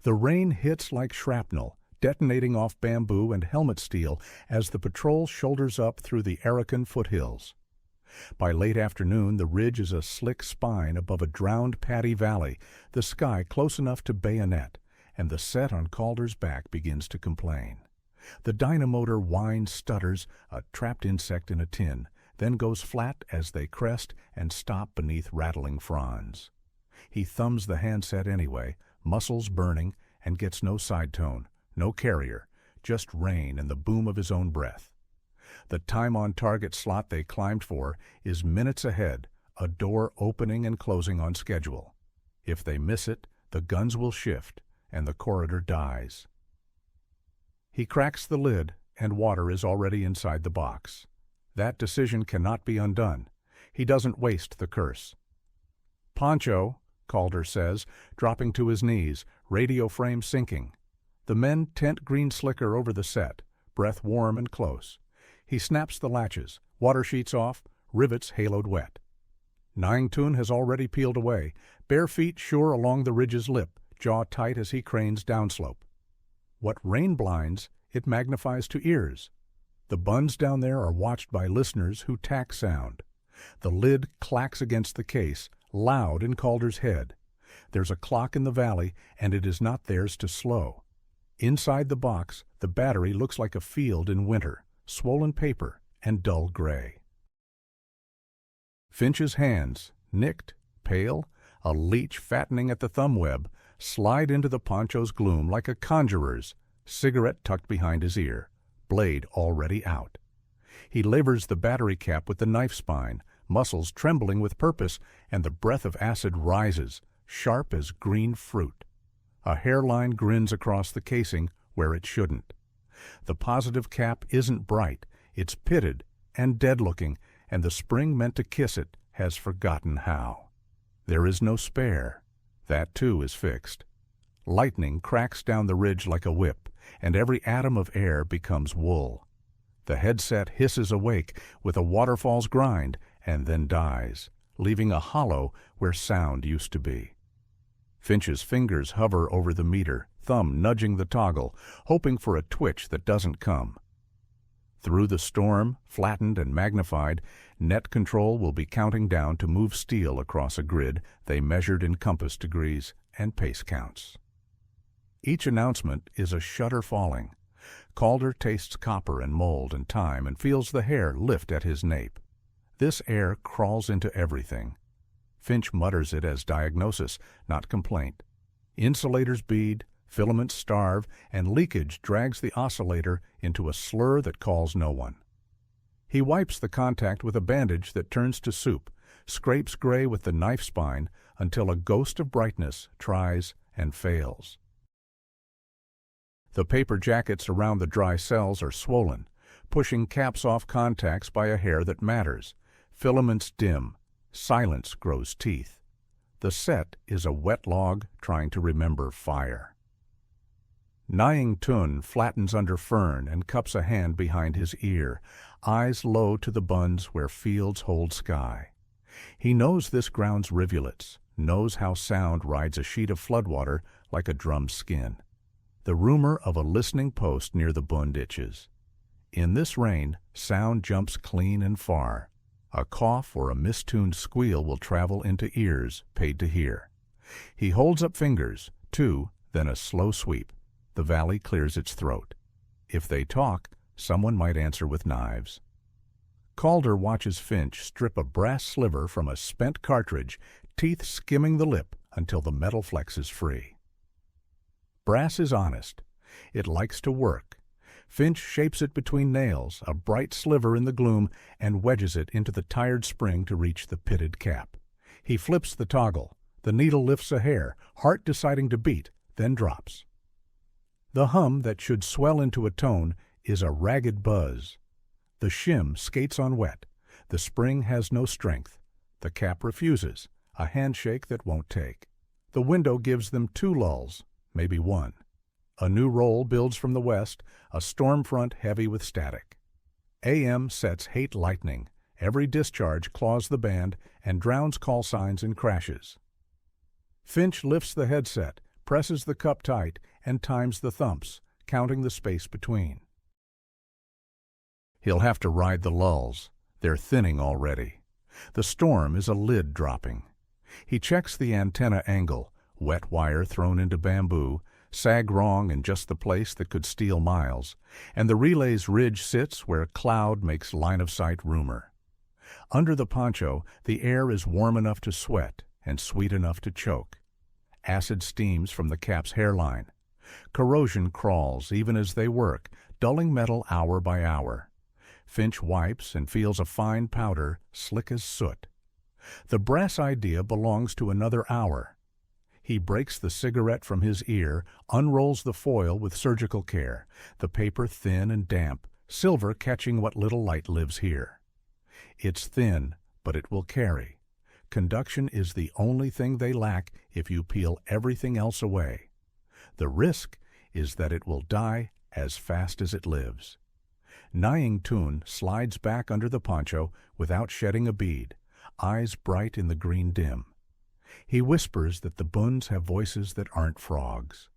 The rain hits like shrapnel, detonating off bamboo and helmet steel as the patrol shoulders up through the Arakan foothills. By late afternoon, the ridge is a slick spine above a drowned paddy valley, the sky close enough to bayonet, and the set on Calder's back begins to complain. The dynamotor whines, stutters, a trapped insect in a tin, then goes flat as they crest and stop beneath rattling fronds. He thumbs the handset anyway, muscles burning, and gets no sidetone, no carrier, just rain and the boom of his own breath. The time-on-target slot they climbed for is minutes ahead, a door opening and closing on schedule. If they miss it, the guns will shift, and the corridor dies. He cracks the lid, and water is already inside the box. That decision cannot be undone. He doesn't waste the curse. "Poncho," Calder says, dropping to his knees, radio frame sinking. The men tent green slicker over the set, breath warm and close. He snaps the latches, water sheets off, rivets haloed wet. Nyingtun has already peeled away, bare feet sure along the ridge's lip, jaw tight as he cranes downslope. What rain blinds, it magnifies to ears. The bunds down there are watched by listeners who tack sound. The lid clacks against the case, loud in Calder's head. There's a clock in the valley, and it is not theirs to slow. Inside the box, the battery looks like a field in winter, swollen paper and dull gray. Finch's hands, nicked, pale, a leech fattening at the thumb web, slide into the Poncho's gloom like a conjurer's, cigarette tucked behind his ear, blade already out. He levers the battery cap with the knife spine, muscles trembling with purpose, and the breath of acid rises, sharp as green fruit. A hairline grins across the casing where it shouldn't. The positive cap isn't bright, it's pitted and dead-looking, and the spring meant to kiss it has forgotten how. There is no spare. That, too, is fixed. Lightning cracks down the ridge like a whip, and every atom of air becomes wool. The headset hisses awake with a waterfall's grind and then dies, leaving a hollow where sound used to be. Finch's fingers hover over the meter, thumb nudging the toggle, hoping for a twitch that doesn't come. Through the storm, flattened and magnified, net control will be counting down to move steel across a grid they measured in compass degrees and pace counts. Each announcement is a shudder falling. Calder tastes copper and mold and time and feels the hair lift at his nape. This air crawls into everything. Finch mutters it as diagnosis, not complaint. Insulators bead, filaments starve, and leakage drags the oscillator into a slur that calls no one. He wipes the contact with a bandage that turns to soup, scrapes gray with the knife spine until a ghost of brightness tries and fails. The paper jackets around the dry cells are swollen, pushing caps off contacts by a hair that matters. Filaments dim. Silence grows teeth. The set is a wet log trying to remember fire. Nyingtun flattens under fern and cups a hand behind his ear, eyes low to the bunds where fields hold sky. He knows this ground's rivulets, knows how sound rides a sheet of floodwater like a drum's skin. The rumor of a listening post near the bund itches. In this rain, sound jumps clean and far. A cough or a mistuned squeal will travel into ears paid to hear. He holds up fingers, two, then a slow sweep. The valley clears its throat. If they talk, someone might answer with knives. Calder watches Finch strip a brass sliver from a spent cartridge, teeth skimming the lip until the metal flex is free. Brass is honest. It likes to work. Finch shapes it between nails, a bright sliver in the gloom, and wedges it into the tired spring to reach the pitted cap. He flips the toggle. The needle lifts a hair, heart deciding to beat, then drops. The hum that should swell into a tone is a ragged buzz. The shim skates on wet. The spring has no strength. The cap refuses, a handshake that won't take. The window gives them two lulls, maybe one. A new roll builds from the west, a storm front heavy with static. AM sets hate lightning. Every discharge claws the band and drowns call signs in crashes. Finch lifts the headset, presses the cup tight, and times the thumps, counting the space between. He'll have to ride the lulls. They're thinning already. The storm is a lid dropping. He checks the antenna angle, wet wire thrown into bamboo, sag wrong in just the place that could steal miles, and the relay's ridge sits where cloud makes line-of-sight rumor. Under the poncho, the air is warm enough to sweat and sweet enough to choke. Acid steams from the cap's hairline. Corrosion crawls even as they work, dulling metal hour by hour. Finch wipes and feels a fine powder, slick as soot. The brass idea belongs to another hour. He breaks the cigarette from his ear, unrolls the foil with surgical care, the paper thin and damp, silver catching what little light lives here. It's thin, but it will carry. Conduction is the only thing they lack if you peel everything else away. The risk is that it will die as fast as it lives. Nying Tun slides back under the poncho without shedding a bead, eyes bright in the green dim. He whispers that the bunds have voices that aren't frogs.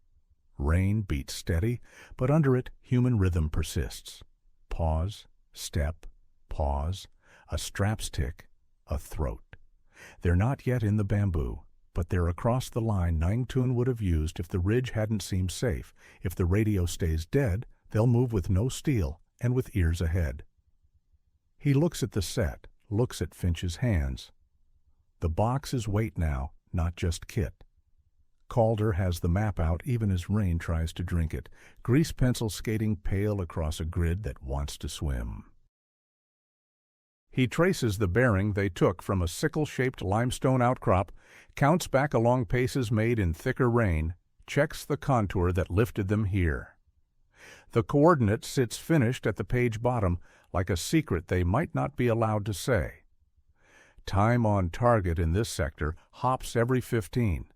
Rain beats steady, but under it human rhythm persists. Pause, step, pause, a strap's tick, a throat. They're not yet in the bamboo, but they're across the line Nying Tun would have used if the ridge hadn't seemed safe. If the radio stays dead, they'll move with no steel and with ears ahead. He looks at the set, looks at Finch's hands. The box is weight now, not just kit. Calder has the map out even as Rain tries to drink it, grease pencil skating pale across a grid that wants to swim. He traces the bearing they took from a sickle-shaped limestone outcrop, counts back along paces made in thicker rain, checks the contour that lifted them here. The coordinate sits finished at the page bottom like a secret they might not be allowed to say. Time on target in this sector hops every 15.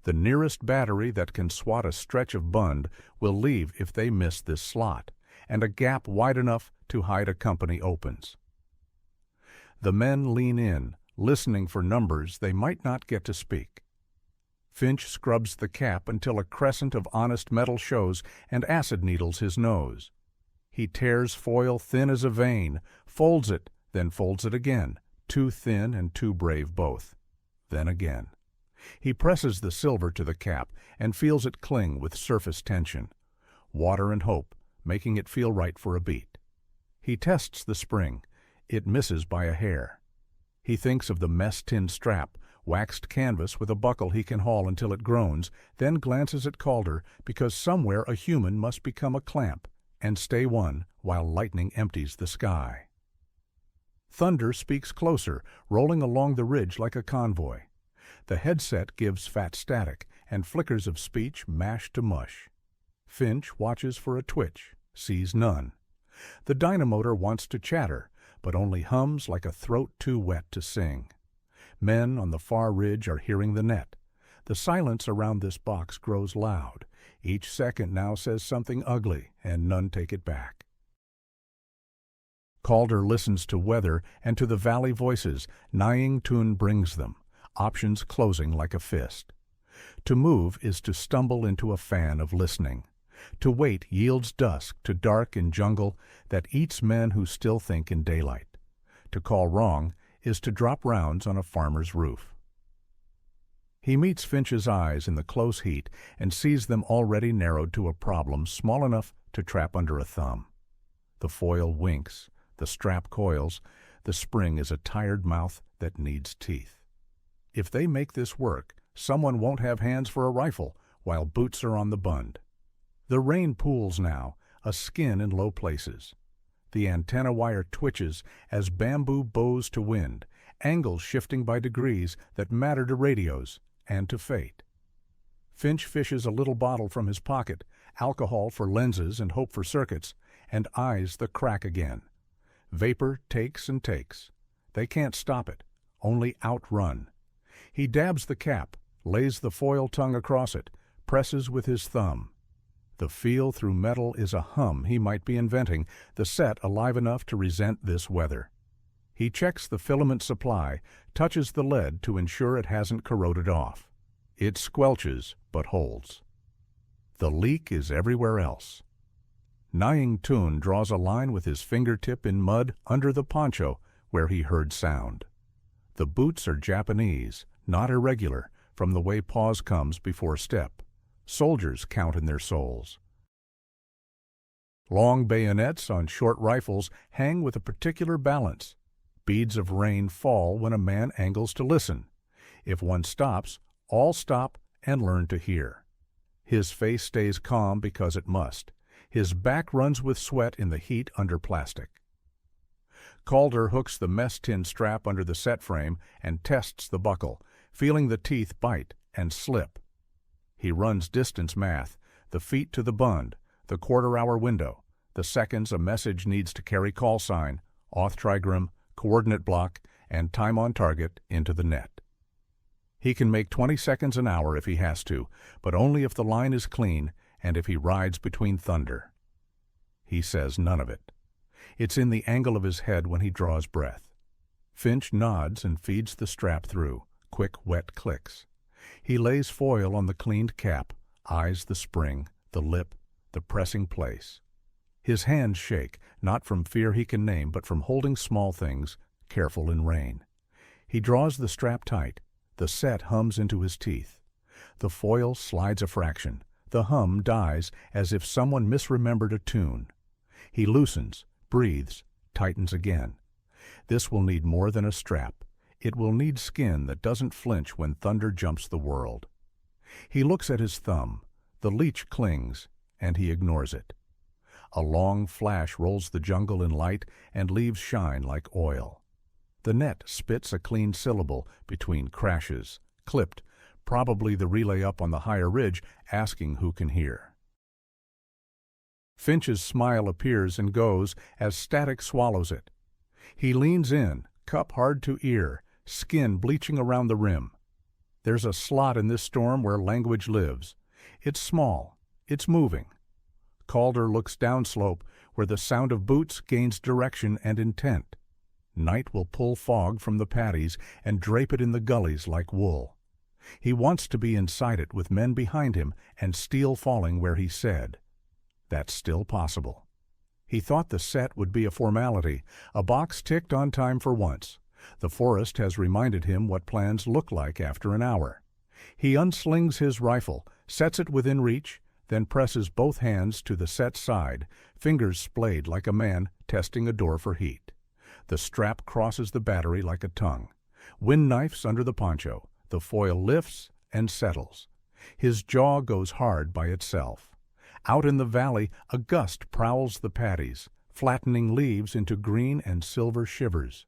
The nearest battery that can swat a stretch of bund will leave if they miss this slot, and a gap wide enough to hide a company opens. The men lean in, listening for numbers they might not get to speak. Finch scrubs the cap until a crescent of honest metal shows and acid needles his nose. He tears foil thin as a vein, folds it, then folds it again, too thin and too brave both. Then again. He presses the silver to the cap and feels it cling with surface tension. Water and hope, making it feel right for a beat. He tests the spring. It misses by a hair. He thinks of the mess-tin strap, waxed canvas with a buckle he can haul until it groans, then glances at Calder because somewhere a human must become a clamp and stay one while lightning empties the sky. Thunder speaks closer, rolling along the ridge like a convoy. The headset gives fat static, and flickers of speech mashed to mush. Finch watches for a twitch, sees none. The dynamotor wants to chatter, but only hums like a throat too wet to sing. Men on the far ridge are hearing the net. The silence around this box grows loud. Each second now says something ugly, and none take it back. Calder listens to weather and to the valley voices. Nying Tun brings them, options closing like a fist. To move is to stumble into a fan of listening. To wait yields dusk to dark and jungle that eats men who still think in daylight. To call wrong is to drop rounds on a farmer's roof. He meets Finch's eyes in the close heat and sees them already narrowed to a problem small enough to trap under a thumb. The foil winks, the strap coils, the spring is a tired mouth that needs teeth. If they make this work, someone won't have hands for a rifle while boots are on the bund. The rain pools now, a skin in low places. The antenna wire twitches as bamboo bows to wind, angles shifting by degrees that matter to radios and to fate. Finch fishes a little bottle from his pocket, alcohol for lenses and hope for circuits, and eyes the crack again. Vapor takes and takes. They can't stop it, only outrun. He dabs the cap, lays the foil tongue across it, presses with his thumb. The feel through metal is a hum he might be inventing, the set alive enough to resent this weather. He checks the filament supply, touches the lead to ensure it hasn't corroded off. It squelches, but holds. The leak is everywhere else. Nying Tun draws a line with his fingertip in mud under the poncho where he heard sound. The boots are Japanese, not irregular, from the way pause comes before step. Soldiers count in their soles. Long bayonets on short rifles hang with a particular balance. Beads of rain fall when a man angles to listen. If one stops, all stop and learn to hear. His face stays calm because it must. His back runs with sweat in the heat under plastic. Calder hooks the mess tin strap under the set frame and tests the buckle, feeling the teeth bite and slip. He runs distance math, the feet to the bund, the quarter-hour window, the seconds a message needs to carry call sign, auth trigram, coordinate block, and time on target into the net. He can make 20 seconds an hour if he has to, but only if the line is clean and if he rides between thunder. He says none of it. It's in the angle of his head when he draws breath. Finch nods and feeds the strap through, quick, wet clicks. He lays foil on the cleaned cap, eyes the spring, the lip, the pressing place. His hands shake, not from fear he can name, but from holding small things, careful in rain. He draws the strap tight. The set hums into his teeth. The foil slides a fraction. The hum dies as if someone misremembered a tune. He loosens, breathes, tightens again. This will need more than a strap. It will need skin that doesn't flinch when thunder jumps the world. He looks at his thumb. The leech clings, and he ignores it. A long flash rolls the jungle in light and leaves shine like oil. The net spits a clean syllable between crashes, clipped, probably the relay up on the higher ridge asking who can hear. Finch's smile appears and goes as static swallows it. He leans in, cup hard to ear, skin bleaching around the rim. There's a slot in this storm where language lives. It's small. It's moving. Calder looks downslope where the sound of boots gains direction and intent. Night will pull fog from the paddies and drape it in the gullies like wool. He wants to be inside it with men behind him and steel falling where he said. That's still possible. He thought the set would be a formality, a box ticked on time for once. The forest has reminded him what plans look like after an hour. He unslings his rifle, sets it within reach, then presses both hands to the set side, fingers splayed like a man testing a door for heat. The strap crosses the battery like a tongue. Wind knifes under the poncho. The foil lifts and settles. His jaw goes hard by itself. Out in the valley, a gust prowls the paddies, flattening leaves into green and silver shivers.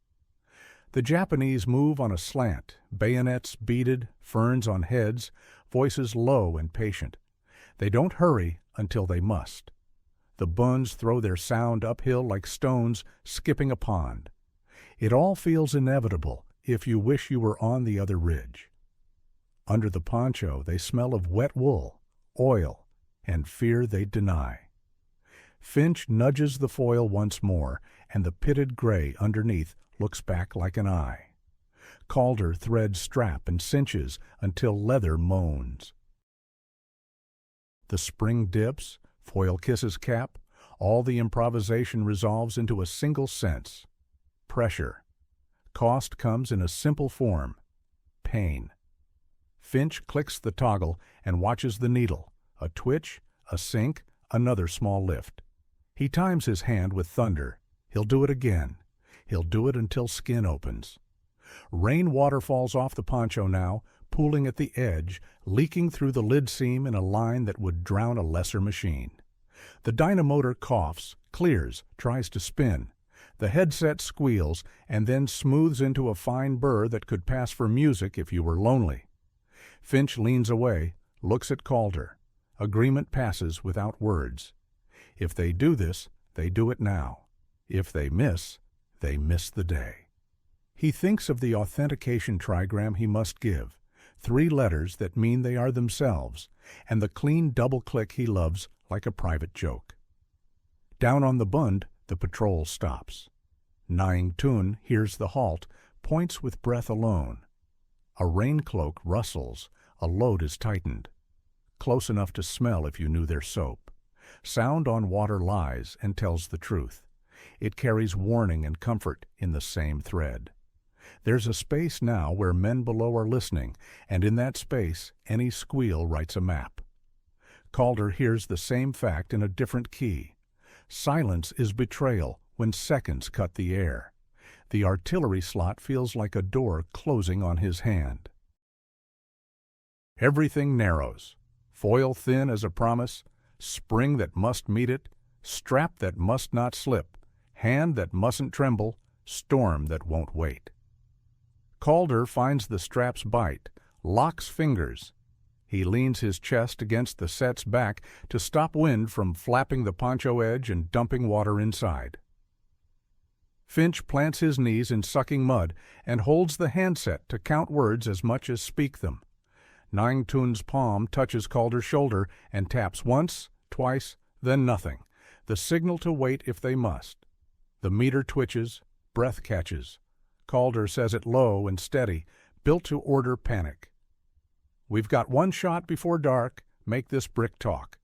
The Japanese move on a slant, bayonets beaded, ferns on heads, voices low and patient. They don't hurry until they must. The bunds throw their sound uphill like stones skipping a pond. It all feels inevitable if you wish you were on the other ridge. Under the poncho they smell of wet wool, oil, and fear they'd deny. Finch nudges the foil once more, and the pitted gray underneath looks back like an eye. Calder threads strap and cinches until leather moans. The spring dips, foil kisses cap, all the improvisation resolves into a single sense. Pressure. Cost comes in a simple form. Pain. Finch clicks the toggle and watches the needle. A twitch, a sink, another small lift. He times his hand with thunder. He'll do it again. He'll do it until skin opens. Rainwater falls off the poncho now, pooling at the edge, leaking through the lid seam in a line that would drown a lesser machine. The dynamotor coughs, clears, tries to spin. The headset squeals and then smooths into a fine burr that could pass for music if you were lonely. Finch leans away, looks at Calder. Agreement passes without words. If they do this, they do it now. If they miss the day. He thinks of the authentication trigram he must give, 3 letters that mean they are themselves, and the clean double-click he loves like a private joke. Down on the bund, the patrol stops. Nying Tun hears the halt, points with breath alone. A rain cloak rustles, a load is tightened. close enough to smell if you knew their soap. Sound on water lies and tells the truth. It carries warning and comfort in the same thread. There's a space now where men below are listening, and in that space any squeal writes a map. Calder hears the same fact in a different key. Silence is betrayal when seconds cut the air. The artillery slot feels like a door closing on his hand. Everything narrows. Foil thin as a promise, spring that must meet it, strap that must not slip, hand that mustn't tremble, storm that won't wait. Calder finds the straps bite, locks fingers. He leans his chest against the set's back to stop wind from flapping the poncho edge and dumping water inside. Finch plants his knees in sucking mud and holds the handset to count words as much as speak them. Nyingtun's palm touches Calder's shoulder and taps once, twice, then nothing, the signal to wait if they must. The meter twitches, breath catches. Calder says it low and steady, built to order panic. "We've got one shot before dark, make this brick talk."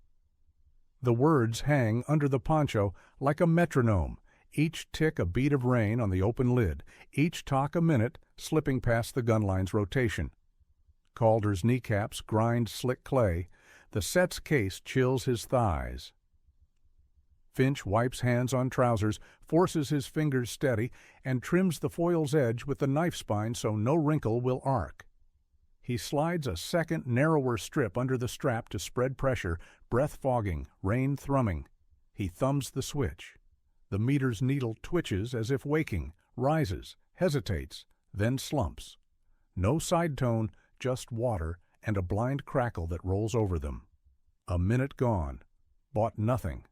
The words hang under the poncho like a metronome, each tick a beat of rain on the open lid, each talk a minute, slipping past the gunline's rotation. Calder's kneecaps grind slick clay, the set's case chills his thighs. Finch wipes hands on trousers, forces his fingers steady, and trims the foil's edge with the knife spine so no wrinkle will arc. He slides a second, narrower strip under the strap to spread pressure, breath fogging, rain thrumming. He thumbs the switch. The meter's needle twitches as if waking, rises, hesitates, then slumps. No sidetone, just water and a blind crackle that rolls over them. A minute gone. Bought nothing.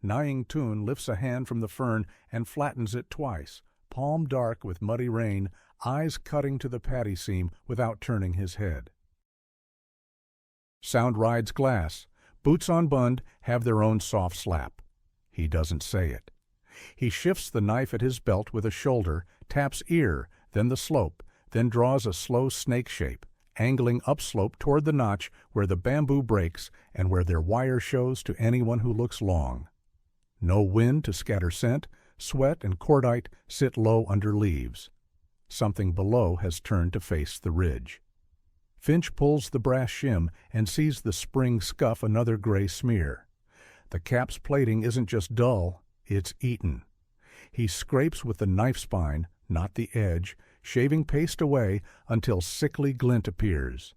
Nyingtun lifts a hand from the fern and flattens it twice, palm dark with muddy rain, eyes cutting to the paddy seam without turning his head. Sound rides glass. Boots on bund have their own soft slap. He doesn't say it. He shifts the knife at his belt with a shoulder, taps ear, then the slope, then draws a slow snake shape, angling upslope toward the notch where the bamboo breaks and where their wire shows to anyone who looks long. No wind to scatter scent, sweat and cordite sit low under leaves. Something below has turned to face the ridge. Finch pulls the brass shim and sees the spring scuff another gray smear. The cap's plating isn't just dull, it's eaten. He scrapes with the knife spine, not the edge, shaving paste away until sickly glint appears.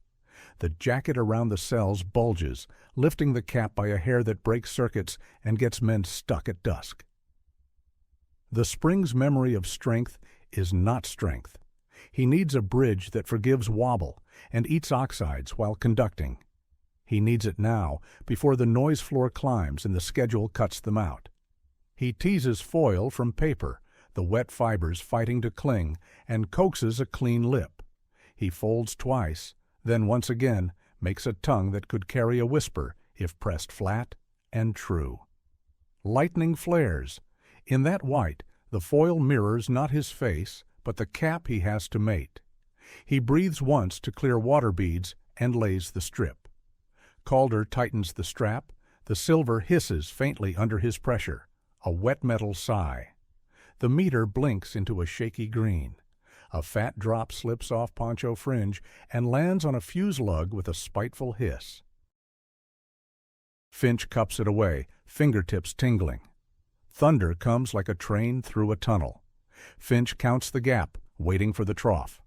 The jacket around the cells bulges, lifting the cap by a hair that breaks circuits and gets men stuck at dusk. The spring's memory of strength is not strength. He needs a bridge that forgives wobble and eats oxides while conducting. He needs it now, before the noise floor climbs and the schedule cuts them out. He teases foil from paper, the wet fibers fighting to cling, and coaxes a clean lip. He folds twice, then once again makes a tongue that could carry a whisper if pressed flat and true. Lightning flares. In that white, the foil mirrors not his face, but the cap he has to mate. He breathes once to clear water beads and lays the strip. Calder tightens the strap. The silver hisses faintly under his pressure, a wet metal sigh. The meter blinks into a shaky green. A fat drop slips off poncho fringe and lands on a fuse lug with a spiteful hiss. Finch cups it away, fingertips tingling. Thunder comes like a train through a tunnel. Finch counts the gap, waiting for the trough.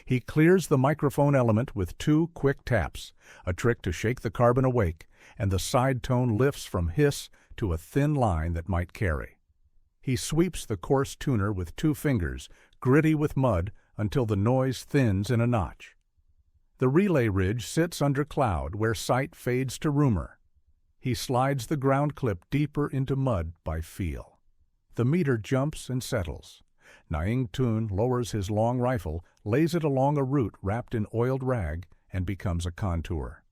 He clears the microphone element with 2 quick taps, a trick to shake the carbon awake, and the side tone lifts from hiss to a thin line that might carry. He sweeps the coarse tuner with 2 fingers, gritty with mud, until the noise thins in a notch. The relay ridge sits under cloud where sight fades to rumor. He slides the ground clip deeper into mud by feel. The meter jumps and settles. Nyingtun lowers his long rifle, lays it along a route wrapped in oiled rag, and becomes a contour.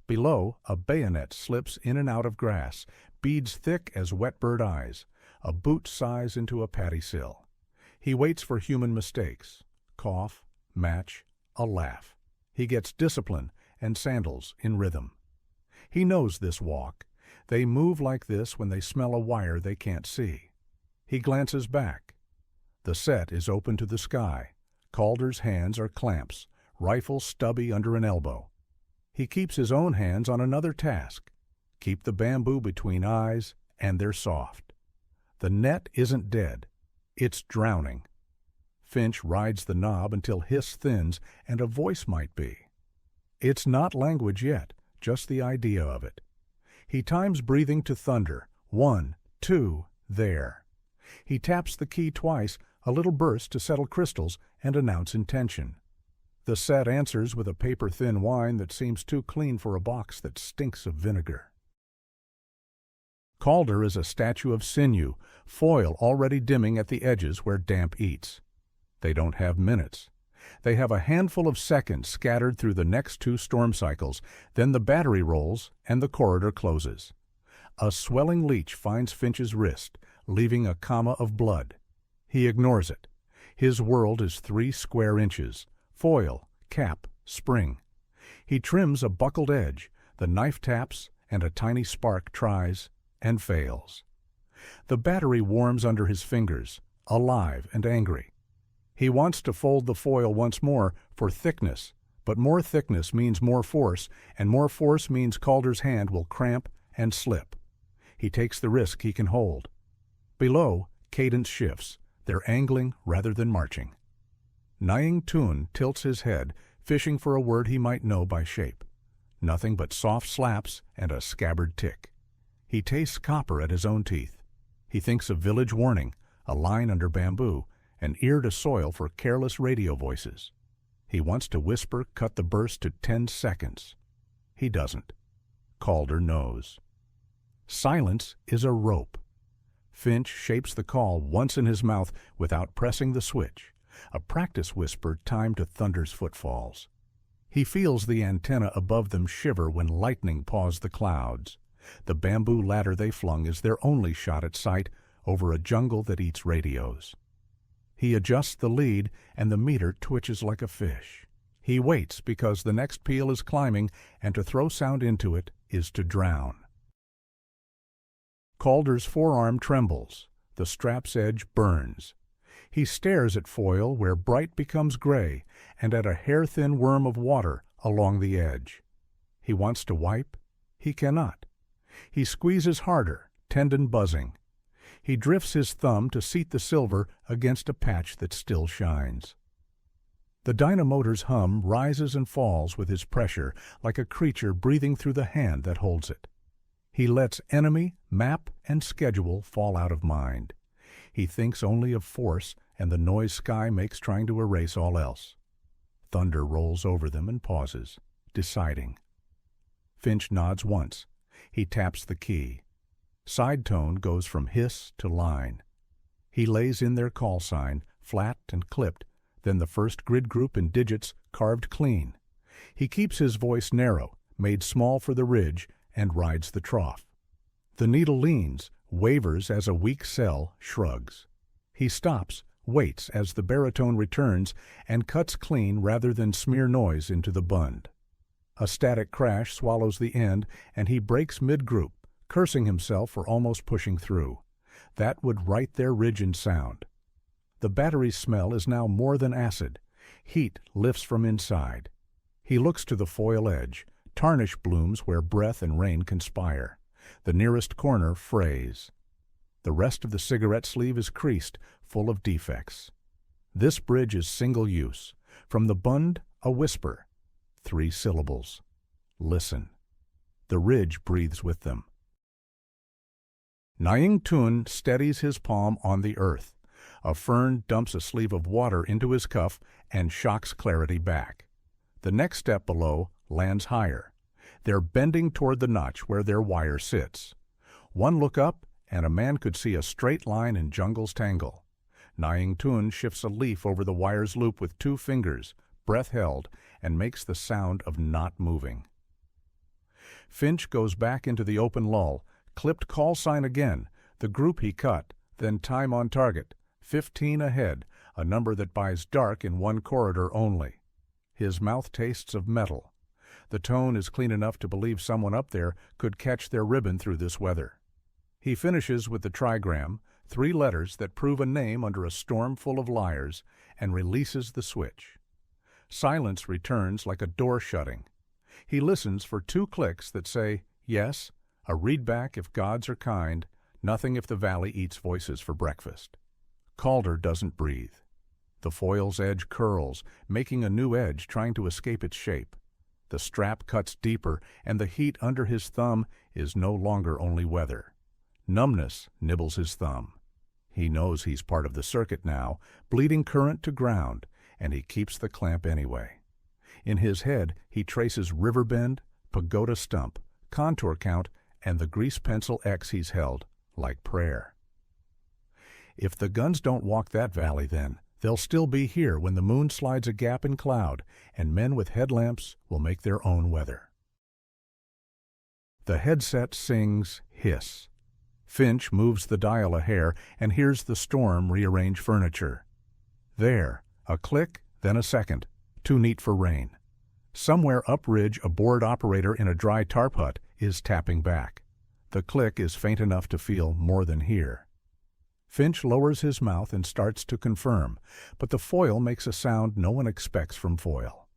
Below, a bayonet slips in and out of grass, beads thick as wet bird eyes. A boot sighs into a paddy sill. He waits for human mistakes. Cough, match, a laugh. He gets discipline and sandals in rhythm. He knows this walk. They move like this when they smell a wire they can't see. He glances back. The set is open to the sky. Calder's hands are clamps, rifle stubby under an elbow. He keeps his own hands on another task. Keep the bamboo between eyes, and they're soft. The net isn't dead. It's drowning. Finch rides the knob until hiss thins and a voice might be. It's not language yet, just the idea of it. He times breathing to thunder. 1, 2, there. He taps the key twice, a little burst to settle crystals and announce intention. The set answers with a paper-thin whine that seems too clean for a box that stinks of vinegar. Calder is a statue of sinew, foil already dimming at the edges where damp eats. They don't have minutes. They have a handful of seconds scattered through the next 2 storm cycles, then the battery rolls and the corridor closes. A swelling leech finds Finch's wrist, leaving a comma of blood. He ignores it. His world is 3 square inches, foil, cap, spring. He trims a buckled edge, the knife taps, and a tiny spark tries and fails. The battery warms under his fingers, alive and angry. He wants to fold the foil once more for thickness, but more thickness means more force, and more force means Calder's hand will cramp and slip. He takes the risk he can hold. Below, cadence shifts. They're angling rather than marching. Nying Tun tilts his head, fishing for a word he might know by shape. Nothing but soft slaps and a scabbard tick. He tastes copper at his own teeth. He thinks of village warning, a line under bamboo, an ear to soil for careless radio voices. He wants to whisper cut the burst to 10 seconds. He doesn't. Calder knows. Silence is a rope. Finch shapes the call once in his mouth without pressing the switch, a practice whisper timed to thunder's footfalls. He feels the antenna above them shiver when lightning paws the clouds. The bamboo ladder they flung is their only shot at sight over a jungle that eats radios. He adjusts the lead, and the meter twitches like a fish. He waits because the next peal is climbing, and to throw sound into it is to drown. Calder's forearm trembles. The strap's edge burns. He stares at foil where bright becomes gray, and at a hair-thin worm of water along the edge. He wants to wipe. He cannot. He squeezes harder, tendon buzzing. He drifts his thumb to seat the silver against a patch that still shines. The dynamotor's hum rises and falls with his pressure like a creature breathing through the hand that holds it. He lets enemy, map, and schedule fall out of mind. He thinks only of force and the noise sky makes trying to erase all else. Thunder rolls over them and pauses, deciding. Finch nods once. He taps the key. Sidetone goes from hiss to line. He lays in their call sign, flat and clipped, then the first grid group in digits carved clean. He keeps his voice narrow, made small for the ridge, and rides the trough. The needle leans, wavers as a weak cell shrugs. He stops, waits as the baritone returns, and cuts clean rather than smear noise into the bund. A static crash swallows the end, and he breaks mid-group, cursing himself for almost pushing through. That would right their ridge in sound. The battery's smell is now more than acid. Heat lifts from inside. He looks to the foil edge. Tarnish blooms where breath and rain conspire. The nearest corner frays. The rest of the cigarette sleeve is creased, full of defects. This bridge is single use. From the bund, a whisper. 3 syllables. Listen. The ridge breathes with them. Nying Tun steadies his palm on the earth. A fern dumps a sleeve of water into his cuff and shocks clarity back. The next step below lands higher. They're bending toward the notch where their wire sits. One look up, and a man could see a straight line in jungle's tangle. Nying Tun shifts a leaf over the wire's loop with 2 fingers, breath held, and makes the sound of not moving. Finch goes back into the open lull, clipped call sign again, the group he cut, then time on target, 15 ahead, a number that buys dark in one corridor only. His mouth tastes of metal. The tone is clean enough to believe someone up there could catch their ribbon through this weather. He finishes with the trigram, 3 letters that prove a name under a storm full of liars, and releases the switch. Silence returns like a door shutting. He listens for 2 clicks that say, yes, a readback if gods are kind, nothing if the valley eats voices for breakfast. Calder doesn't breathe. The foil's edge curls, making a new edge trying to escape its shape. The strap cuts deeper, and the heat under his thumb is no longer only weather. Numbness nibbles his thumb. He knows he's part of the circuit now, bleeding current to ground, and he keeps the clamp anyway. In his head, he traces river bend, pagoda stump, contour count, and the grease pencil X he's held, like prayer. If the guns don't walk that valley then, they'll still be here when the moon slides a gap in cloud, and men with headlamps will make their own weather. The headset sings Hiss. Finch moves the dial a hair and hears the storm rearrange furniture. There, a click, then a second. Too neat for rain. Somewhere upridge a bored operator in a dry tarp hut is tapping back. The click is faint enough to feel more than hear. Finch lowers his mouth and starts to confirm, but the foil makes a sound no one expects from foil.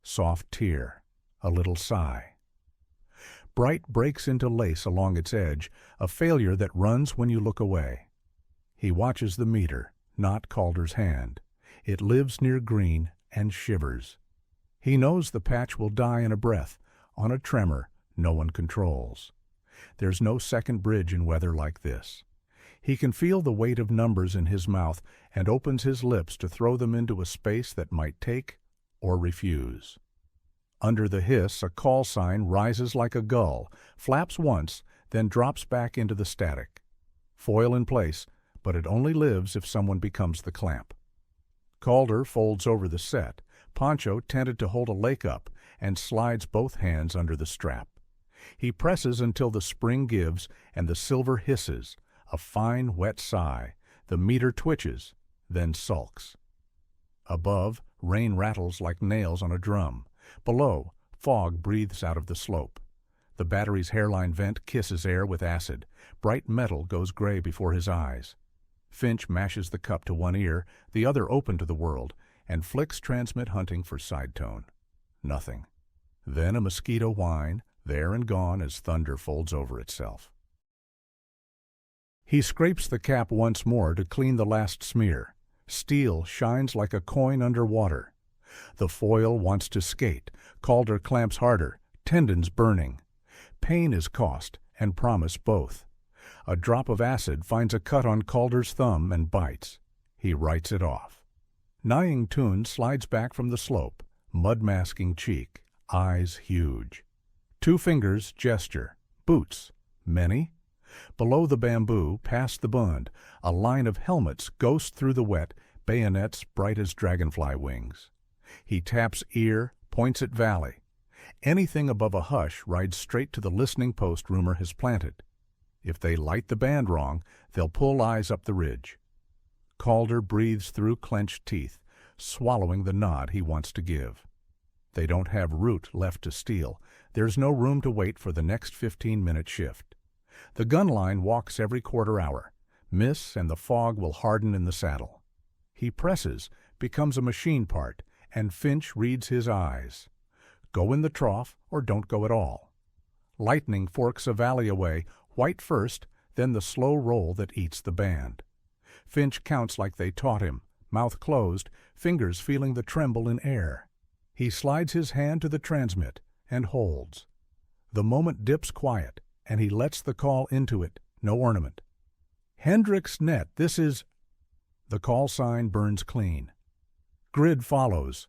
Soft tear, a little sigh. Bright breaks into lace along its edge, a failure that runs when you look away. He watches the meter, not Calder's hand. It lives near green and shivers. He knows the patch will die in a breath, on a tremor no one controls. There's no second bridge in weather like this. He can feel the weight of numbers in his mouth and opens his lips to throw them into a space that might take or refuse. Under the hiss, a call sign rises like a gull, flaps once, then drops back into the static. Foil in place, but it only lives if someone becomes the clamp. Calder folds over the set, Poncho tended to hold a lake up, and slides both hands under the strap. He presses until the spring gives and the silver hisses, a fine, wet sigh. The meter twitches, then sulks. Above, rain rattles like nails on a drum. Below, fog breathes out of the slope. The battery's hairline vent kisses air with acid. Bright metal goes gray before his eyes. Finch mashes the cup to one ear, the other open to the world, and flicks transmit hunting for sidetone. Nothing. Then a mosquito whine, there and gone as thunder folds over itself. He scrapes the cap once more to clean the last smear. Steel shines like a coin under water. The foil wants to skate. Calder clamps harder, tendons burning. Pain is cost and promise both. A drop of acid finds a cut on Calder's thumb and bites. He writes it off. Nying Tun slides back from the slope, mud-masking cheek, eyes huge. 2 fingers gesture. Boots. Many? Below the bamboo, past the bund, a line of helmets ghost through the wet, bayonets bright as dragonfly wings. He taps ear, points at valley. Anything above a hush rides straight to the listening post rumor has planted. If they light the band wrong, they'll pull eyes up the ridge. Calder breathes through clenched teeth, swallowing the nod he wants to give. They don't have root left to steal. There's no room to wait for the next 15-minute shift. The gun line walks every quarter hour. Miss and the fog will harden in the saddle. He presses, becomes a machine part, and Finch reads his eyes. Go in the trough or don't go at all. Lightning forks a valley away, white first, then the slow roll that eats the band. Finch counts like they taught him, mouth closed, fingers feeling the tremble in air. He slides his hand to the transmit and holds. The moment dips quiet, and he lets the call into it, no ornament. Hendricks Net, this is... The call sign burns clean. Grid follows.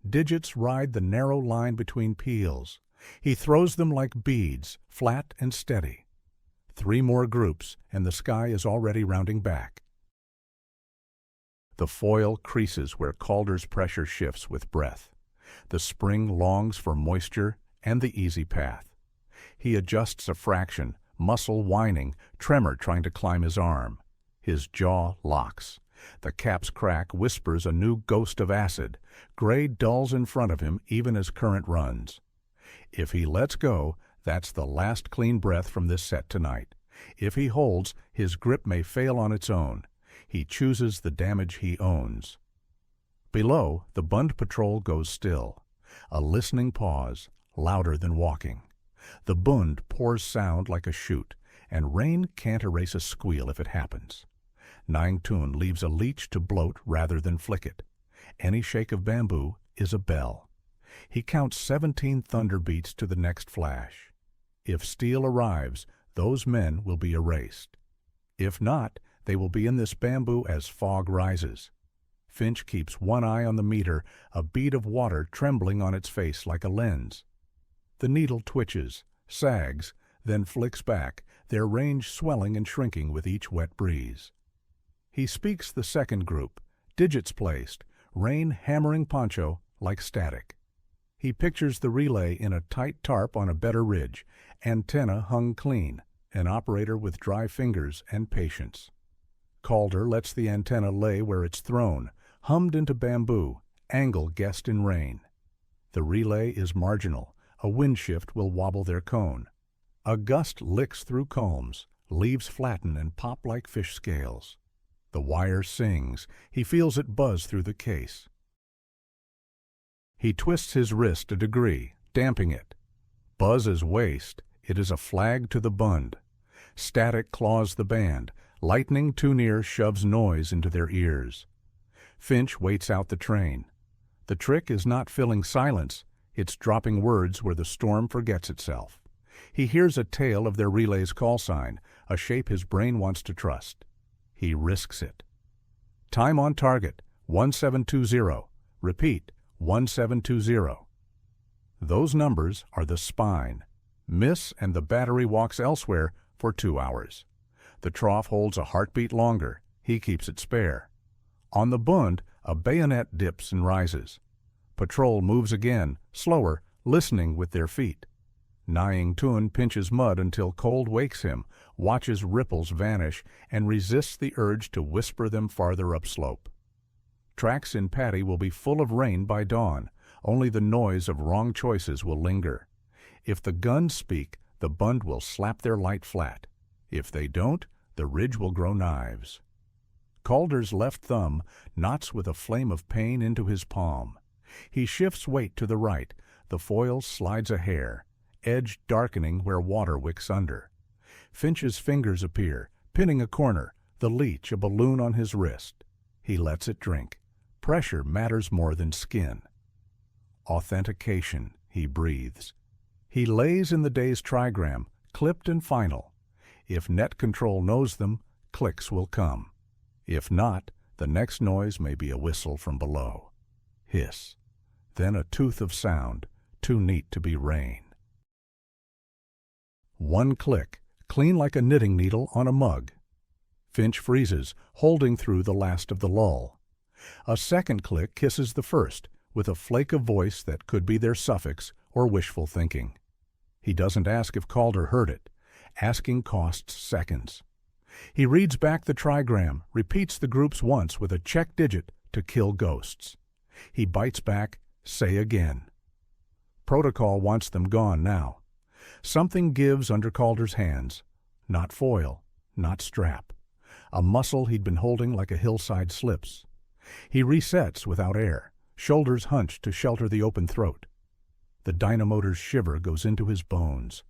Digits ride the narrow line between peals. He throws them like beads, flat and steady. 3 more groups, and the sky is already rounding back. The foil creases where Calder's pressure shifts with breath. The spring longs for moisture and the easy path. He adjusts a fraction, muscle whining, tremor trying to climb his arm. His jaw locks. The cap's crack whispers a new ghost of acid. Gray dulls in front of him even as current runs. If he lets go, that's the last clean breath from this set tonight. If he holds, his grip may fail on its own. He chooses the damage he owns. Below, the bund patrol goes still. A listening pause, louder than walking. The bund pours sound like a chute, and rain can't erase a squeal if it happens. Nang Tun leaves a leech to bloat rather than flick it. Any shake of bamboo is a bell. He counts 17 thunder beats to the next flash. If steel arrives, those men will be erased. If not, they will be in this bamboo as fog rises. Finch keeps one eye on the meter, a bead of water trembling on its face like a lens. The needle twitches, sags, then flicks back, their range swelling and shrinking with each wet breeze. He speaks the second group, digits placed, rain hammering Poncho like static. He pictures the relay in a tight tarp on a better ridge, antenna hung clean, an operator with dry fingers and patience. Calder lets the antenna lay where it's thrown, hummed into bamboo, angle guessed in rain. The relay is marginal. A wind shift will wobble their cone. A gust licks through combs, leaves flatten and pop like fish scales. The wire sings. He feels it buzz through the case. He twists his wrist a degree, damping it. Buzz is waste. It is a flag to the bund. Static claws the band. Lightning too near shoves noise into their ears. Finch waits out the train. The trick is not filling silence. It's dropping words where the storm forgets itself. He hears a tale of their relay's call sign, a shape his brain wants to trust. He risks it. Time on target, 1720. Repeat, 1720. Those numbers are the spine. Miss and the battery walks elsewhere for 2 hours. The trough holds a heartbeat longer. He keeps it spare. On the bund, a bayonet dips and rises. Patrol moves again, slower, listening with their feet. Nang Tun pinches mud until cold wakes him, watches ripples vanish, and resists the urge to whisper them farther upslope. Tracks in paddy will be full of rain by dawn. Only the noise of wrong choices will linger. If the guns speak, the bund will slap their light flat. If they don't, the ridge will grow knives. Calder's left thumb knots with a flame of pain into his palm. He shifts weight to the right. The foil slides a hair, edge darkening where water wicks under. Finch's fingers appear, pinning a corner, the leech a balloon on his wrist. He lets it drink. Pressure matters more than skin. Authentication, he breathes. He lays in the day's trigram, clipped and final. If net control knows them, clicks will come. If not, the next noise may be a whistle from below. Hiss. Then a tooth of sound, too neat to be rain. One click, clean like a knitting needle on a mug. Finch freezes, holding through the last of the lull. A second click kisses the first, with a flake of voice that could be their suffix or wishful thinking. He doesn't ask if Calder heard it. Asking costs seconds. He reads back the trigram, repeats the groups once with a check digit to kill ghosts. He bites back, say again. Protocol wants them gone now. Something gives under Calder's hands. Not foil, not strap. A muscle he'd been holding like a hillside slips. He resets without air, shoulders hunched to shelter the open throat. The dynamotor's shiver goes into his bones.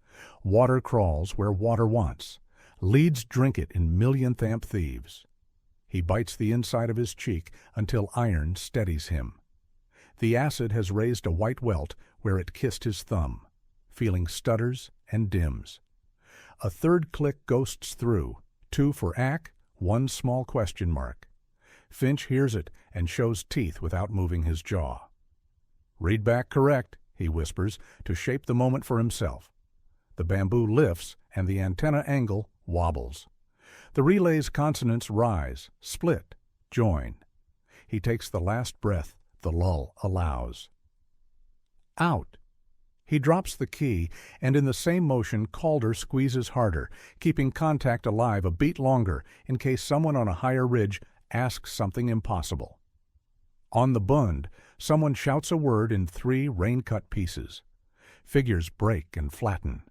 Water crawls where water wants. Leads drink it in millionth amp thieves. He bites the inside of his cheek until iron steadies him. The acid has raised a white welt where it kissed his thumb. Feeling stutters and dims. A third click ghosts through, 2 for ack, 1 small question mark. Finch hears it and shows teeth without moving his jaw. Read back correct, he whispers, to shape the moment for himself. The bamboo lifts and the antenna angle wobbles. The relay's consonants rise, split, join. He takes the last breath the lull allows. Out. He drops the key, and in the same motion Calder squeezes harder, keeping contact alive a beat longer in case someone on a higher ridge asks something impossible. On the bund, someone shouts a word in 3 rain-cut pieces. Figures break and flatten.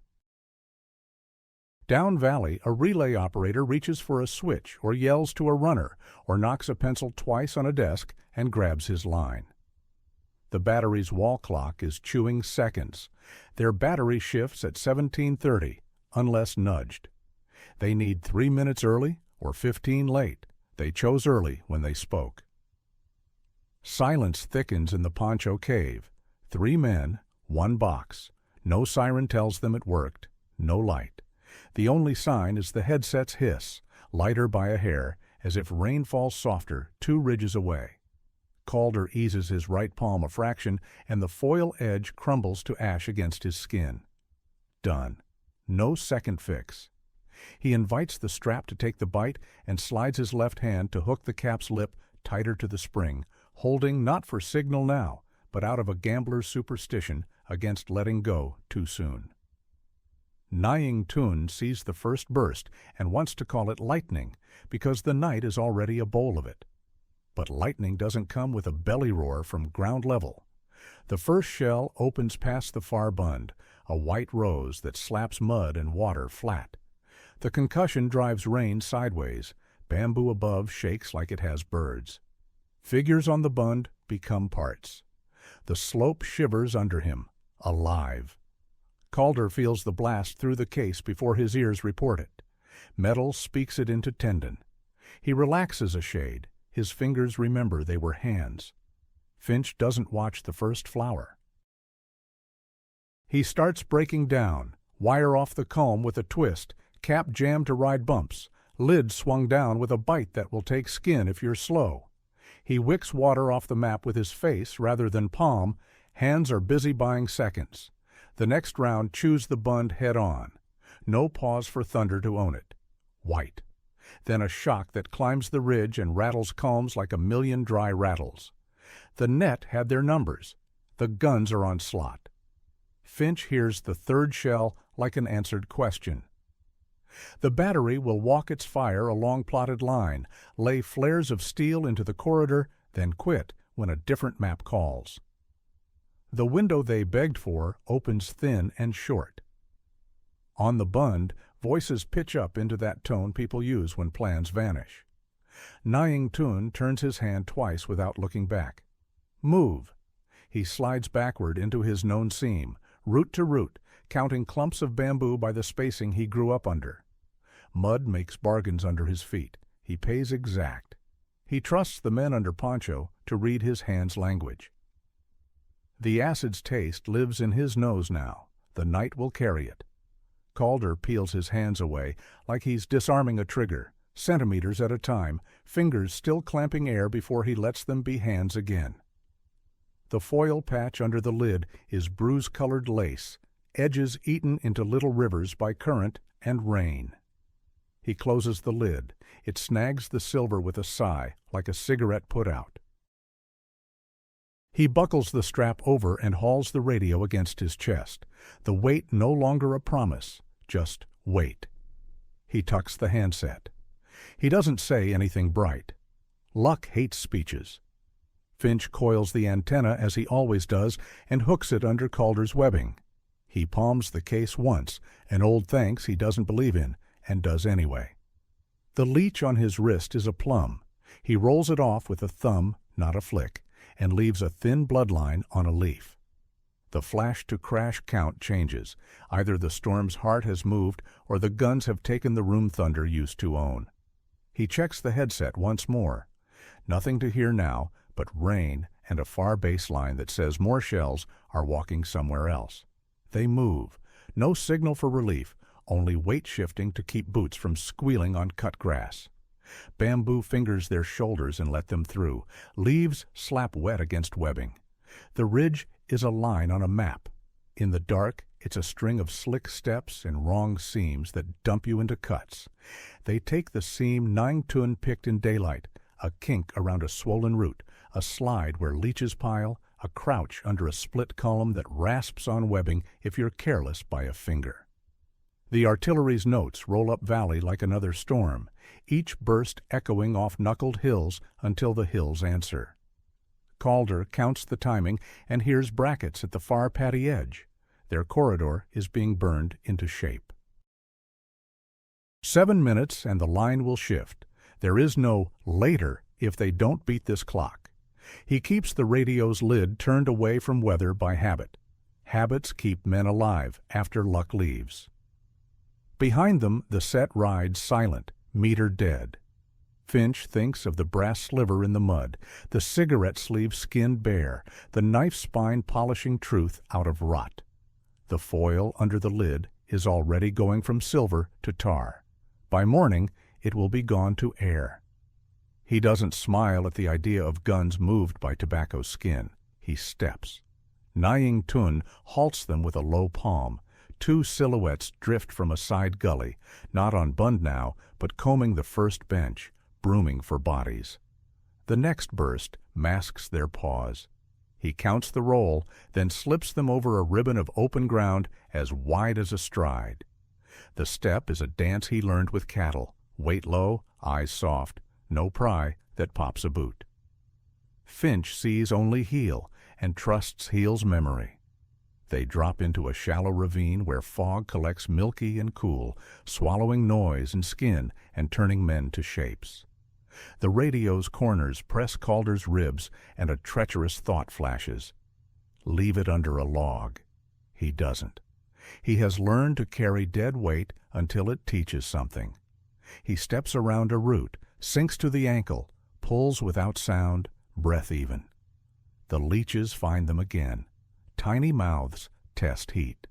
Down valley, a relay operator reaches for a switch or yells to a runner or knocks a pencil twice on a desk and grabs his line. The battery's wall clock is chewing seconds. Their battery shifts at 17:30, unless nudged. They need 3 minutes early or 15 late. They chose early when they spoke. Silence thickens in the Poncho cave. 3 men, 1 box. No siren tells them it worked. No light. The only sign is the headset's hiss, lighter by a hair, as if rain falls softer 2 ridges away. Calder eases his right palm a fraction, and the foil edge crumbles to ash against his skin. Done. No second fix. He invites the strap to take the bite and slides his left hand to hook the cap's lip tighter to the spring, holding not for signal now, but out of a gambler's superstition against letting go too soon. Nying Tun sees the first burst and wants to call it lightning because the night is already a bowl of it. But lightning doesn't come with a belly roar from ground level. The first shell opens past the far bund, a white rose that slaps mud and water flat. The concussion drives rain sideways. Bamboo above shakes like it has birds. Figures on the bund become parts. The slope shivers under him, alive. Calder feels the blast through the case before his ears report it. Metal speaks it into tendon. He relaxes a shade. His fingers remember they were hands. Finch doesn't watch the first flower. He starts breaking down, wire off the comb with a twist, cap jammed to ride bumps, lid swung down with a bite that will take skin if you're slow. He wicks water off the map with his face rather than palm. Hands are busy buying seconds. The next round chews the bund head on. No pause for thunder to own it. White. Then a shock that climbs the ridge and rattles calms like a million dry rattles. The net had their numbers. The guns are on slot. Finch hears the third shell like an answered question. The battery will walk its fire along plotted line, lay flares of steel into the corridor, then quit when a different map calls. The window they begged for opens thin and short. On the bund, voices pitch up into that tone people use when plans vanish. Nying Tun turns his hand twice without looking back. Move. He slides backward into his known seam, root to root, counting clumps of bamboo by the spacing he grew up under. Mud makes bargains under his feet. He pays exact. He trusts the men under Poncho to read his hand's language. The acid's taste lives in his nose now. The night will carry it. Calder peels his hands away like he's disarming a trigger, centimeters at a time, fingers still clamping air before he lets them be hands again. The foil patch under the lid is bruise-colored lace, edges eaten into little rivers by current and rain. He closes the lid. It snags the silver with a sigh, like a cigarette put out. He buckles the strap over and hauls the radio against his chest. The weight no longer a promise, just wait. He tucks the handset. He doesn't say anything bright. Luck hates speeches. Finch coils the antenna as he always does and hooks it under Calder's webbing. He palms the case once, an old thanks he doesn't believe in, and does anyway. The leech on his wrist is a plum. He rolls it off with a thumb, not a flick, and leaves a thin bloodline on a leaf. The flash-to-crash count changes. Either the storm's heart has moved or the guns have taken the room thunder used to own. He checks the headset once more. Nothing to hear now but rain and a far bass line that says more shells are walking somewhere else. They move. No signal for relief, only weight shifting to keep boots from squealing on cut grass. Bamboo fingers their shoulders and let them through. Leaves slap wet against webbing. The ridge is a line on a map. In the dark, it's a string of slick steps and wrong seams that dump you into cuts. They take the seam Nying Tun picked in daylight, a kink around a swollen root, a slide where leeches pile, a crouch under a split column that rasps on webbing if you're careless by a finger. The artillery's notes roll up valley like another storm, each burst echoing off knuckled hills until the hills answer. Calder counts the timing and hears brackets at the far paddy edge. Their corridor is being burned into shape. 7 minutes and the line will shift. There is no later if they don't beat this clock. He keeps the radio's lid turned away from weather by habit. Habits keep men alive after luck leaves. Behind them, the set rides silent, meter dead. Finch thinks of the brass sliver in the mud, the cigarette sleeve skinned bare, the knife spine polishing truth out of rot. The foil under the lid is already going from silver to tar. By morning, it will be gone to air. He doesn't smile at the idea of guns moved by tobacco skin. He steps. Nying Tun halts them with a low palm. 2 silhouettes drift from a side gully, not on bund now, but combing the first bench, brooming for bodies. The next burst masks their pause. He counts the roll, then slips them over a ribbon of open ground as wide as a stride. The step is a dance he learned with cattle, weight low, eyes soft, no pry that pops a boot. Finch sees only heel and trusts heel's memory. They drop into a shallow ravine where fog collects milky and cool, swallowing noise and skin and turning men to shapes. The radio's corners press Calder's ribs and a treacherous thought flashes. Leave it under a log. He doesn't. He has learned to carry dead weight until it teaches something. He steps around a root, sinks to the ankle, pulls without sound, breath even. The leeches find them again. Tiny mouths test heat.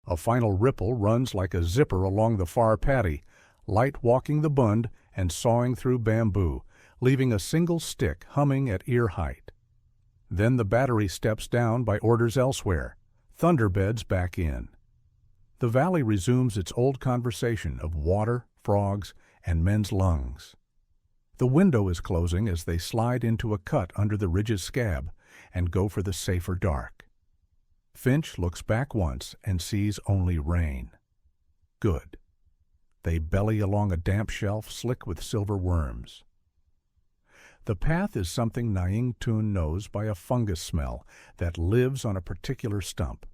A final ripple runs like a zipper along the far paddy, light walking the bund and sawing through bamboo, leaving a single stick humming at ear height. Then the battery steps down by orders elsewhere, thunderbeds back in. The valley resumes its old conversation of water, frogs, and men's lungs. The window is closing as they slide into a cut under the ridge's scab and go for the safer dark. Finch looks back once and sees only rain. Good. They belly along a damp shelf slick with silver worms. The path is something Nying Tun knows by a fungus smell that lives on a particular stump.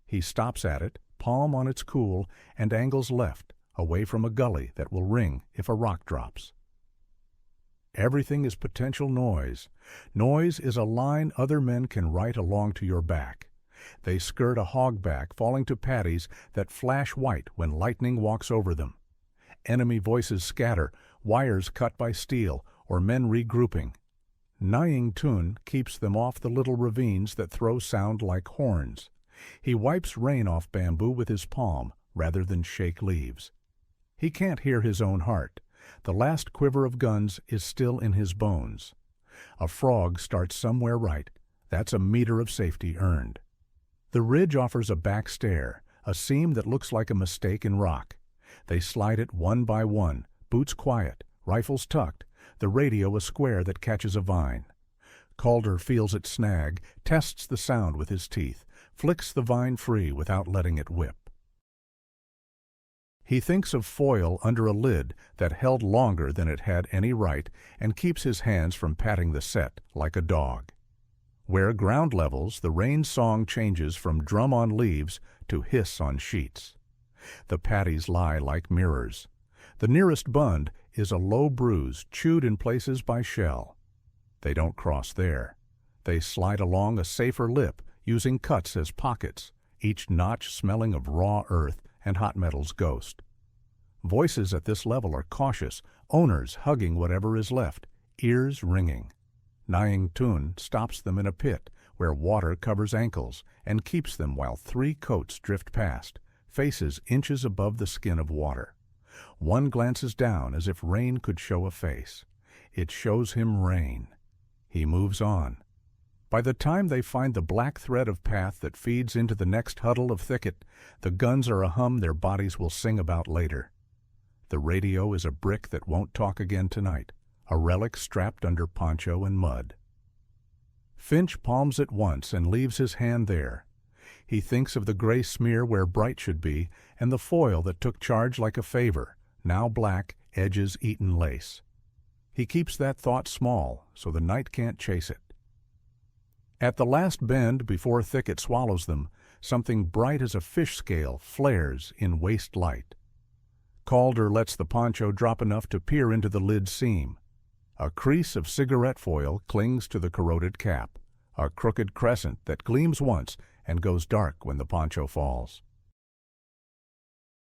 He stops at it, palm on its cool, and angles left, away from a gully that will ring if a rock drops. Everything is potential noise. Noise is a line other men can write along to your back. They skirt a hogback falling to paddies that flash white when lightning walks over them. Enemy voices scatter, wires cut by steel, or men regrouping. Nying Tun keeps them off the little ravines that throw sound like horns. He wipes rain off bamboo with his palm rather than shake leaves. He can't hear his own heart. The last quiver of guns is still in his bones. A frog starts somewhere right. That's a meter of safety earned. The ridge offers a back stair, a seam that looks like a mistake in rock. They slide it one by one, boots quiet, rifles tucked, the radio a square that catches a vine. Calder feels it snag, tests the sound with his teeth, flicks the vine free without letting it whip. He thinks of foil under a lid that held longer than it had any right and keeps his hands from patting the set like a dog. Where ground levels, the rain song changes from drum on leaves to hiss on sheets. The paddies lie like mirrors. The nearest bund is a low bruise chewed in places by shell. They don't cross there. They slide along a safer lip, using cuts as pockets, each notch smelling of raw earth and hot metal's ghost. Voices at this level are cautious, owners hugging whatever is left, ears ringing. Nying Tun stops them in a pit where water covers ankles and keeps them while 3 coats drift past, faces inches above the skin of water. One glances down as if rain could show a face. It shows him rain. He moves on. By the time they find the black thread of path that feeds into the next huddle of thicket, the guns are a hum their bodies will sing about later. The radio is a brick that won't talk again tonight, a relic strapped under Poncho and mud. Finch palms it once and leaves his hand there. He thinks of the gray smear where bright should be and the foil that took charge like a favor, now black, edges eaten lace. He keeps that thought small so the night can't chase it. At the last bend before thicket swallows them, something bright as a fish scale flares in waste light. Calder lets the poncho drop enough to peer into the lid seam. A crease of cigarette foil clings to the corroded cap, a crooked crescent that gleams once and goes dark when the poncho falls.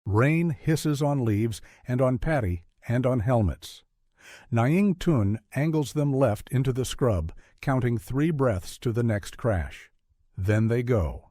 Rain hisses on leaves and on paddy and on helmets. Nying Tun angles them left into the scrub, counting 3 breaths to the next crash. Then they go.